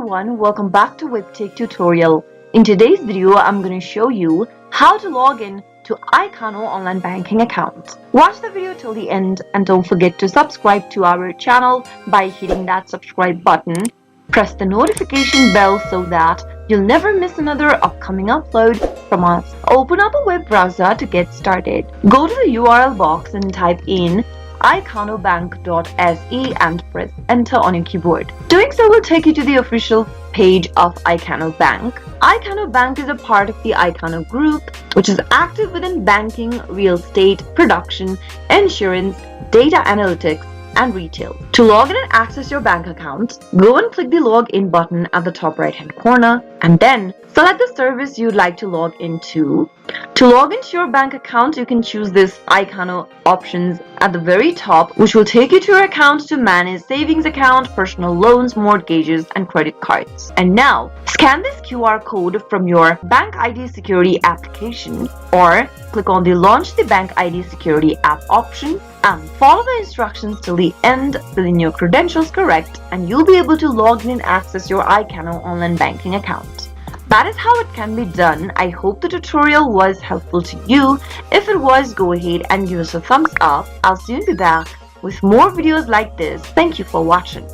everyone, welcome back to Webtech Tutorial. In today's video, I'm going to show you how to log in to Ikano online banking account. Watch the video till the end and don't forget to subscribe to our channel by hitting that subscribe button. Press the notification bell so that you'll never miss another upcoming upload from us. Open up a web browser to get started. Go to the URL box and type in ikanobank.se and press enter on your keyboard. Doing so will take you to the official page of Ikano Bank. Ikano Bank is a part of the Ikano Group, which is active within banking, real estate, production, insurance, data analytics, and retail. To log in and access your bank account, go and click the login button at the top right hand corner and then select the service you'd like to log into. To log into your bank account, you can choose this Ikano options at the very top, which will take you to your account to manage savings account, personal loans, mortgages, and credit cards. And now, scan this QR code from your Bank ID Security application or click on the Launch the Bank ID Security app option and follow the instructions till the end, fill in your credentials correct, and you'll be able to log in and access your Ikano online banking account. That is how it can be done. I hope the tutorial was helpful to you. If it was, go ahead and give us a thumbs up. I'll soon be back with more videos like this. Thank you for watching.